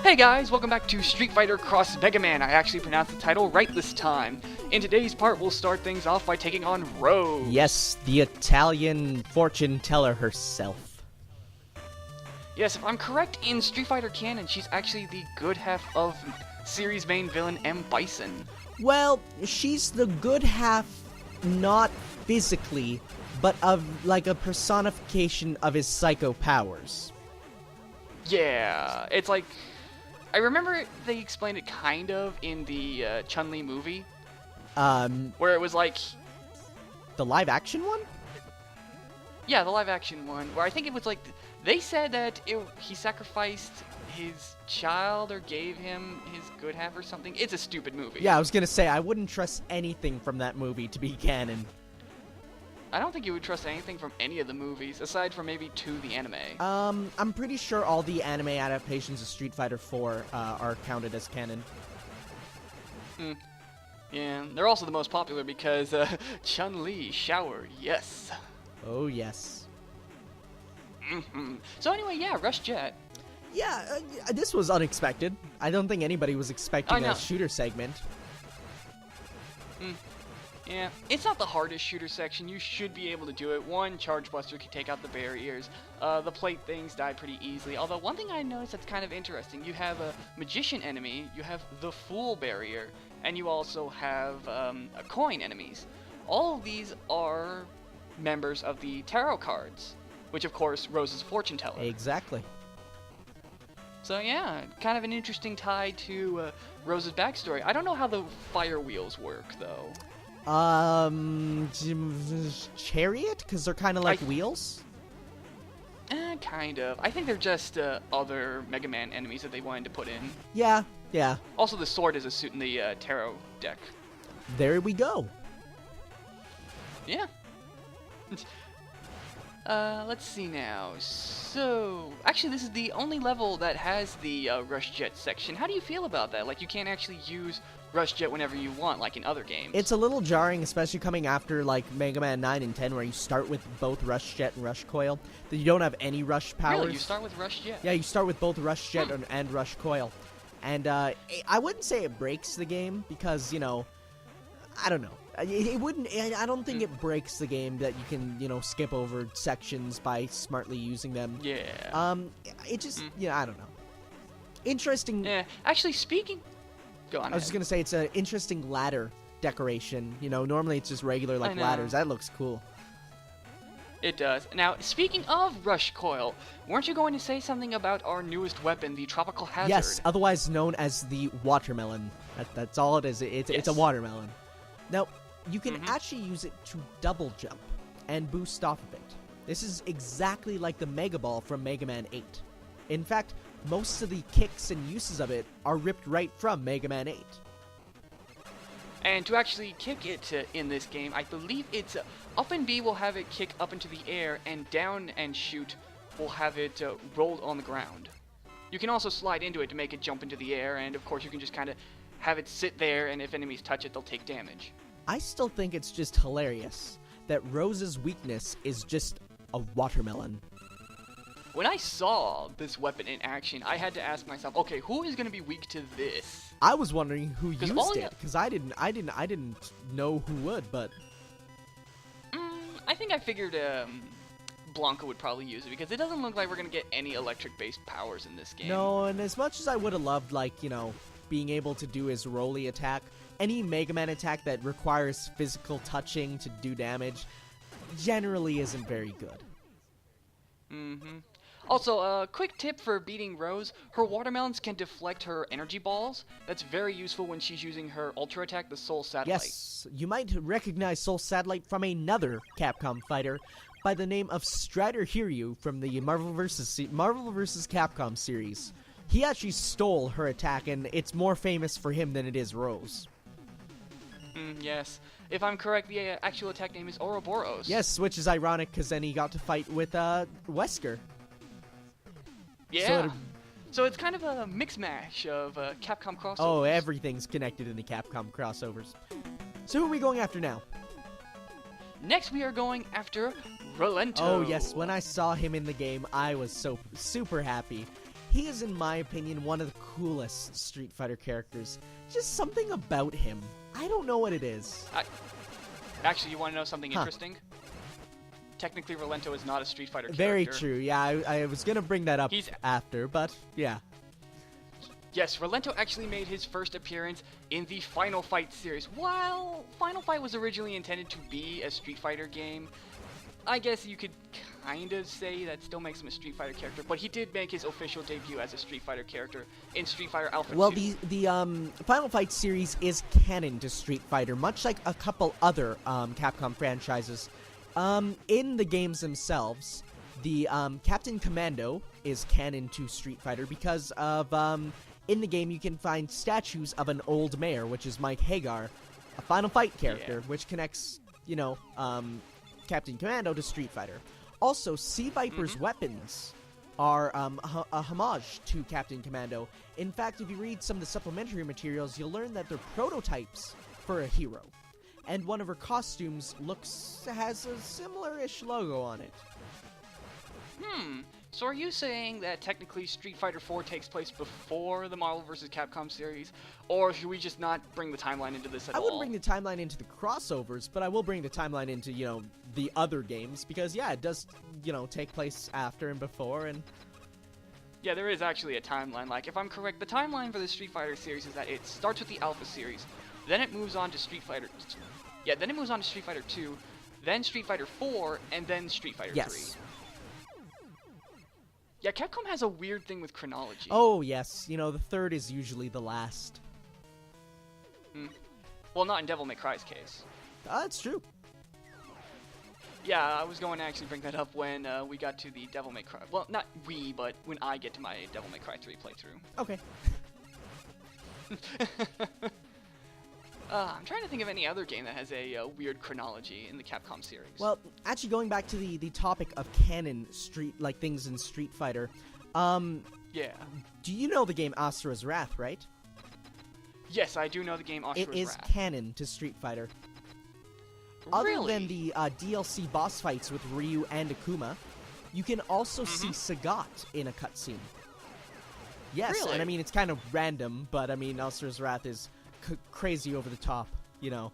Hey guys, welcome back to Street Fighter X Megaman. I actually pronounced the title right this time. In today's part, we'll start things off by taking on Rose. Yes, the Italian fortune teller herself. Yes, if I'm correct, in Street Fighter canon, she's actually the good half of series main villain M. Bison. Well, she's the good half, not physically, but of like a personification of his psycho powers. Yeah, it's like, I remember they explained it kind of in the Chun-Li movie. Where it was like... The live-action one? Yeah, the live-action one, where I think it was like, they said that he sacrificed his child or gave him his good half or something. It's a stupid movie. Yeah, I was gonna say, I wouldn't trust anything from that movie to be canon. I don't think you would trust anything from any of the movies, aside from maybe the anime. I'm pretty sure all the anime adaptations of Street Fighter 4 are counted as canon. Yeah, they're also the most popular because Chun-Li, shower, yes. Oh, yes. So anyway, yeah, Rush Jet. Yeah, this was unexpected. I don't think anybody was expecting a shooter segment. Yeah, it's not the hardest shooter section. You should be able to do it. One Charge Buster can take out the barriers. The plate things die pretty easily. Although one thing I noticed that's kind of interesting, you have a magician enemy, you have the Fool barrier, and you also have coin enemies. All of these are members of the tarot cards, which of course Rose's fortune teller. Exactly. So yeah, kind of an interesting tie to Rose's backstory. I don't know how the fire wheels work though. Chariot? Because they're kind of like wheels? Kind of. I think they're just other Mega Man enemies that they wanted to put in. Yeah, yeah. Also, the sword is a suit in the tarot deck. There we go. Yeah. Let's see now. So, actually, this is the only level that has the Rush Jet section. How do you feel about that? Like, you can't actually use Rush Jet whenever you want, like in other games. It's a little jarring, especially coming after, like, Mega Man 9 and 10, where you start with both Rush Jet and Rush Coil. That you don't have any Rush powers. Really? You start with Rush Jet? Yeah, you start with both Rush Jet and Rush Coil. And, I wouldn't say it breaks the game, because, you know, I don't know. It wouldn't. I don't think it breaks the game that you can, you know, skip over sections by smartly using them. Yeah. It just, yeah, I don't know. Interesting. Yeah. Actually, speaking. Go on. I was just gonna say it's an interesting ladder decoration. You know, normally it's just regular like ladders. That looks cool. It does. Now, speaking of Rush Coil, weren't you going to say something about our newest weapon, the Tropical Hazard? Yes, otherwise known as the watermelon. That's all it is. It's a watermelon. Now, you can actually use it to double jump and boost off of it. This is exactly like the Mega Ball from Mega Man 8. In fact, most of the kicks and uses of it are ripped right from Mega Man 8. And to actually kick it in this game, I believe it's up and B will have it kick up into the air, and down and shoot will have it rolled on the ground. You can also slide into it to make it jump into the air, and of course you can just kind of have it sit there, and if enemies touch it, they'll take damage. I still think it's just hilarious that Rose's weakness is just a watermelon. When I saw this weapon in action, I had to ask myself, okay, who is going to be weak to this? I was wondering who used it, because I didn't know who would, but I think I figured Blanca would probably use it, because it doesn't look like we're going to get any electric-based powers in this game. No, and as much as I would have loved, like, you know, being able to do his Rolly attack, any Mega Man attack that requires physical touching to do damage generally isn't very good. Also, a quick tip for beating Rose, her watermelons can deflect her energy balls. That's very useful when she's using her Ultra Attack, the Soul Satellite. Yes, you might recognize Soul Satellite from another Capcom fighter by the name of Strider Hiryu from the Marvel vs. Capcom series. He actually stole her attack, and it's more famous for him than it is Rose. Yes. If I'm correct, the actual attack name is Ouroboros. Yes, which is ironic, because then he got to fight with Wesker. Yeah. So it's kind of a mix-mash of Capcom crossovers. Oh, everything's connected in the Capcom crossovers. So who are we going after now? Next, we are going after Rolento. Oh, yes. When I saw him in the game, I was so super happy. He is, in my opinion, one of the coolest Street Fighter characters. Just something about him. I don't know what it is. Actually, you want to know something interesting? Technically, Rolento is not a Street Fighter character. Very true. Yeah, I was gonna bring that up after, but yeah. Yes, Rolento actually made his first appearance in the Final Fight series. While Final Fight was originally intended to be a Street Fighter game, I guess you could kind of say that still makes him a Street Fighter character, but he did make his official debut as a Street Fighter character in Street Fighter Alpha 2. Well, the Final Fight series is canon to Street Fighter, much like a couple other Capcom franchises. In the games themselves, the Captain Commando is canon to Street Fighter because of in the game you can find statues of an old mayor, which is Mike Hagar, a Final Fight character, which connects, you know, Captain Commando to Street Fighter. Also, Sea Viper's weapons are a homage to Captain Commando. In fact, if you read some of the supplementary materials, you'll learn that they're prototypes for a hero. And one of her costumes has a similar-ish logo on it. So are you saying that technically Street Fighter 4 takes place before the Marvel vs. Capcom series? Or should we just not bring the timeline into this at all? I wouldn't bring the timeline into the crossovers, but I will bring the timeline into, you know, the other games. Because, yeah, it does, you know, take place after and before, and... Yeah, there is actually a timeline. Like, if I'm correct, the timeline for the Street Fighter series is that it starts with the Alpha series, then it moves on to Street Fighter... Yeah, then it moves on to Street Fighter 2, then Street Fighter 4, and then Street Fighter 3. Yeah, Capcom has a weird thing with chronology. Oh, yes. You know, the third is usually the last. Well, not in Devil May Cry's case. That's true. Yeah, I was going to actually bring that up when we got to the Devil May Cry. Well, not we, but when I get to my Devil May Cry 3 playthrough. Okay. I'm trying to think of any other game that has a weird chronology in the Capcom series. Well, actually, going back to the topic of canon things in Street Fighter, yeah. Do you know the game Asura's Wrath, right? Yes, I do know the game Asura's Wrath. It is canon to Street Fighter. Really? Other than the DLC boss fights with Ryu and Akuma, you can also see Sagat in a cutscene. Yes, really? And I mean, it's kind of random, but I mean, Asura's Wrath is crazy over the top, you know.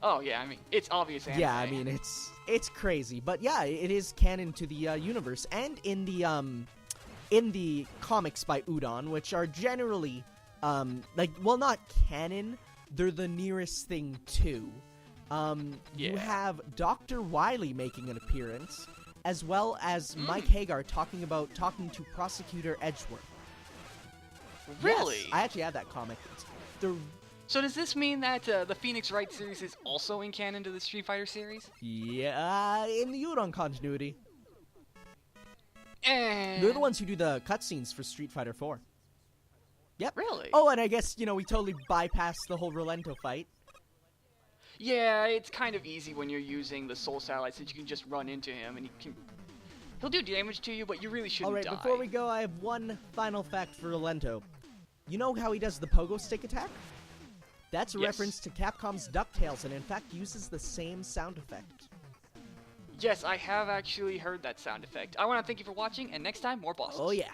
Oh yeah, I mean, it's obvious anime. Yeah, I mean, it's crazy, but yeah, it is canon to the universe, and in the comics by Udon, which are generally not canon, they're the nearest thing to. You have Dr. Wily making an appearance, as well as Mike Hagar talking to Prosecutor Edgeworth. Really? Yes, I actually have that comic. So does this mean that the Phoenix Wright series is also in canon to the Street Fighter series? Yeah, in the Udon continuity. And They're the ones who do the cutscenes for Street Fighter 4. Yep. Really? Oh, and I guess, you know, we totally bypassed the whole Rolento fight. Yeah, it's kind of easy when you're using the Soul Satellite, since you can just run into him and he'll do damage to you, but you really shouldn't die. Alright, before we go, I have one final fact for Rolento. You know how he does the pogo stick attack? That's a reference to Capcom's DuckTales, and in fact uses the same sound effect. Yes, I have actually heard that sound effect. I want to thank you for watching, and next time, more bosses. Oh yeah.